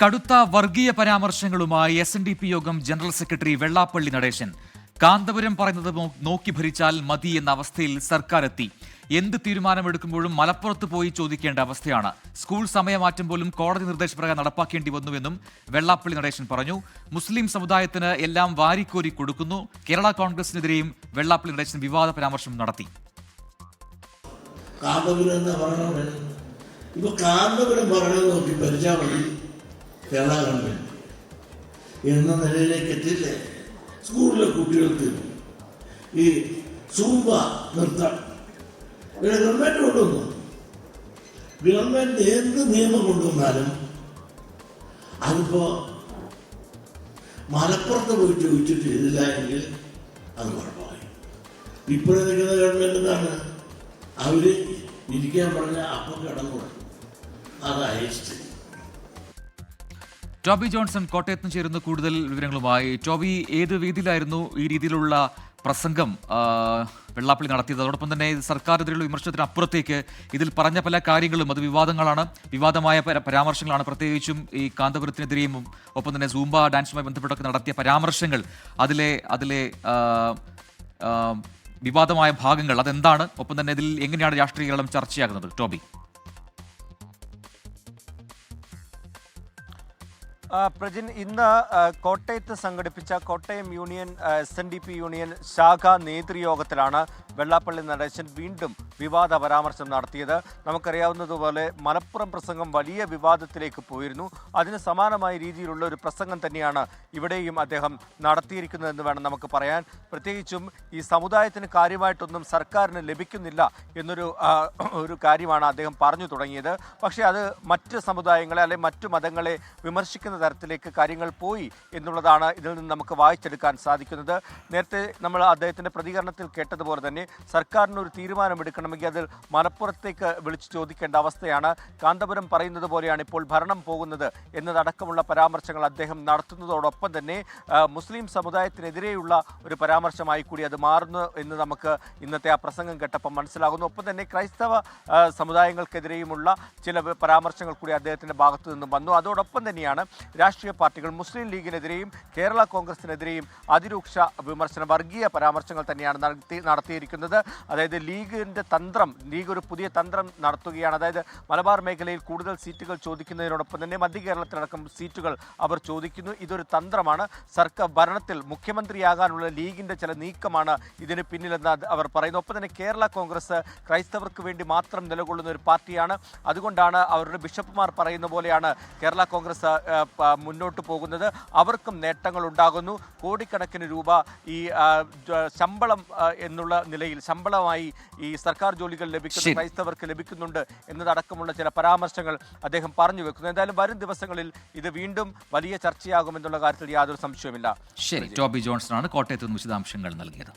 കടുത്ത വർഗീയ പരാമർശങ്ങളുമായി SNDP യോഗം ജനറൽ സെക്രട്ടറി വെള്ളാപ്പള്ളി നടേശൻ. കാന്തപുരം പറയുന്നത് നോക്കി ഭരിച്ചാൽ മതി എന്ന അവസ്ഥയിൽ സർക്കാർ എത്തി. എന്ത് തീരുമാനമെടുക്കുമ്പോഴും മലപ്പുറത്ത് പോയി ചോദിക്കേണ്ട അവസ്ഥയാണ്. സ്കൂൾ സമയമാറ്റം പോലും കോടതി നിർദ്ദേശപ്രകാരം നടപ്പാക്കേണ്ടി വന്നുവെന്നും വെള്ളാപ്പള്ളി നടേശൻ പറഞ്ഞു. മുസ്ലിം സമുദായത്തിന് എല്ലാം വാരിക്കോരി കൊടുക്കുന്നു. കേരള കോൺഗ്രസിനെതിരെയും വെള്ളാപ്പള്ളി നടേശൻ വിവാദ പരാമർശം നടത്തി. കാന്തപുരം പറയണത് നോക്കി ഭരിച്ചാൽ മതി കേരള ഗവൺമെന്റ് എന്ന നിലയിലേക്ക് എത്തില്ലേ. സ്കൂളിലെ കുട്ടികൾക്ക് ഈ സൂമ്പ നിർത്താൻ ഗവൺമെന്റ് കൊണ്ടുവന്നു. ഗവൺമെന്റ് എന്ത് നിയമം കൊണ്ടുവന്നാലും അതിപ്പോ മലപ്പുറത്ത് പോയി ചോദിച്ചിട്ട് ചെയ്തില്ല എങ്കിൽ അത് കുഴപ്പമായി. ഇപ്പോഴും നിൽക്കുന്ന ഗവൺമെന്റ് എന്താണ്, അവര് ഇരിക്കാൻ പറഞ്ഞ അപ്പം കിടന്നു. അതായി സ്ഥിതി. ടോബി ജോൺസൺ കോട്ടയത്ത് നിന്ന് ചേരുന്ന കൂടുതൽ വിവരങ്ങളുമായി. ടോബി, ഏത് വേദിയിലായിരുന്നു ഈ രീതിയിലുള്ള പ്രസംഗം വെള്ളാപ്പള്ളി നടത്തിയത്? അതോടൊപ്പം തന്നെ സർക്കാരിനെതിരെയുള്ള വിമർശനത്തിന് അപ്പുറത്തേക്ക് ഇതിൽ പറഞ്ഞ പല കാര്യങ്ങളും അത് വിവാദങ്ങളാണ്, വിവാദമായ പരാമർശങ്ങളാണ്. പ്രത്യേകിച്ചും ഈ കാന്തപുരത്തിനെതിരെയും ഒപ്പം തന്നെ സൂംബ ഡാൻസുമായി ബന്ധപ്പെട്ടൊക്കെ നടത്തിയ പരാമർശങ്ങൾ, അതിലെ വിവാദമായ ഭാഗങ്ങൾ അതെന്താണ്? ഒപ്പം തന്നെ ഇതിൽ എങ്ങനെയാണ് രാഷ്ട്രീയ കേരളം ചർച്ചയാകുന്നത്? ടോബി. പ്രജിൻ, ഇന്ന് കോട്ടയത്ത് സംഘടിപ്പിച്ച കോട്ടയം യൂണിയൻ SNDP യൂണിയൻ ശാഖ നേതൃയോഗത്തിലാണ് വെള്ളാപ്പള്ളി നടേശൻ വീണ്ടും വിവാദ പരാമർശം നടത്തിയത്. നമുക്കറിയാവുന്നതുപോലെ മലപ്പുറം പ്രസംഗം വലിയ വിവാദത്തിലേക്ക് പോയിരുന്നു. അതിന് സമാനമായ രീതിയിലുള്ള ഒരു പ്രസംഗം തന്നെയാണ് ഇവിടെയും അദ്ദേഹം നടത്തിയിരിക്കുന്നതെന്ന് വേണം നമുക്ക് പറയാൻ. പ്രത്യേകിച്ചും ഈ സമുദായത്തിന് കാര്യമായിട്ടൊന്നും സർക്കാരിന് ലഭിക്കുന്നില്ല എന്നൊരു കാര്യമാണ് അദ്ദേഹം പറഞ്ഞു തുടങ്ങിയത്. പക്ഷേ അത് മറ്റ് സമുദായങ്ങളെ അല്ലെങ്കിൽ മറ്റു മതങ്ങളെ വിമർശിക്കുന്ന തരത്തിലേക്ക് കാര്യങ്ങൾ പോയി എന്നുള്ളതാണ് ഇതിൽ നിന്ന് നമുക്ക് വായിച്ചെടുക്കാൻ സാധിക്കുന്നത്. നേരത്തെ നമ്മൾ അദ്ദേഹത്തിൻ്റെ പ്രതികരണത്തിൽ കേട്ടതുപോലെ തന്നെ സർക്കാരിനൊരു തീരുമാനമെടുക്കണമെങ്കിൽ അതിൽ മലപ്പുറത്തേക്ക് വിളിച്ചു ചോദിക്കേണ്ട അവസ്ഥയാണ്. കാന്തപുരം പറയുന്നത് പോലെയാണ് ഇപ്പോൾ ഭരണം പോകുന്നത് എന്നതടക്കമുള്ള പരാമർശങ്ങൾ അദ്ദേഹം നടത്തുന്നതോടൊപ്പം തന്നെ മുസ്ലിം സമുദായത്തിനെതിരെയുള്ള ഒരു പരാമർശമായി കൂടി അത് മാറുന്നു എന്ന് നമുക്ക് ഇന്നത്തെ ആ പ്രസംഗം കേട്ടപ്പോൾ മനസ്സിലാകുന്നു. ഒപ്പം തന്നെ ക്രൈസ്തവ സമുദായങ്ങൾക്കെതിരെയുമുള്ള ചില പരാമർശങ്ങൾ കൂടി അദ്ദേഹത്തിൻ്റെ ഭാഗത്തു നിന്നും വന്നു. അതോടൊപ്പം തന്നെയാണ് രാഷ്ട്രീയ പാർട്ടികൾ മുസ്ലിം ലീഗിനെതിരെയും കേരള കോൺഗ്രസിനെതിരെയും അതിരൂക്ഷ വിമർശന വർഗീയ പരാമർശങ്ങൾ തന്നെയാണ് നടത്തിയിരിക്കുന്നത്. അതായത് ലീഗ് ഒരു പുതിയ തന്ത്രം നടത്തുകയാണ്. അതായത് മലബാർ മേഖലയിൽ കൂടുതൽ സീറ്റുകൾ ചോദിക്കുന്നതിനോടൊപ്പം തന്നെ മധ്യ കേരളത്തിലടക്കം സീറ്റുകൾ അവർ ചോദിക്കുന്നു. ഇതൊരു തന്ത്രമാണ്. സർക്കാർ ഭരണത്തിൽ മുഖ്യമന്ത്രിയാകാനുള്ള ലീഗിൻ്റെ ചില നീക്കമാണ് ഇതിന് പിന്നിലെന്ന് അവർ പറയുന്നു. ഒപ്പം തന്നെ കേരള കോൺഗ്രസ് ക്രൈസ്തവർക്ക് വേണ്ടി മാത്രം നിലകൊള്ളുന്ന ഒരു പാർട്ടിയാണ്. അതുകൊണ്ടാണ് അവരുടെ ബിഷപ്പുമാർ പറയുന്ന പോലെയാണ് കേരള കോൺഗ്രസ് മുന്നോട്ട് പോകുന്നത്. അവർക്കും നേട്ടങ്ങൾ ഉണ്ടാകുന്നു. കോടിക്കണക്കിന് രൂപ ഈ ശമ്പളം എന്നുള്ള നിലയിൽ ശമ്പളമായി ഈ സർക്കാർ ജോലികൾ ലഭിക്കുന്ന ക്രൈസ്തവർക്ക് ലഭിക്കുന്നുണ്ട് എന്നതടക്കമുള്ള ചില പരാമർശങ്ങൾ അദ്ദേഹം പറഞ്ഞു വെക്കുന്നു. എന്തായാലും വരും ദിവസങ്ങളിൽ ഇത് വീണ്ടും വലിയ ചർച്ചയാകുമെന്നുള്ള കാര്യത്തിൽ യാതൊരു സംശയവുമില്ല. ശരി, ടോബി ജോൺസൺ ആണ് കോട്ടയത്ത് നിന്ന് വിശദാംശങ്ങൾ നൽകിയത്.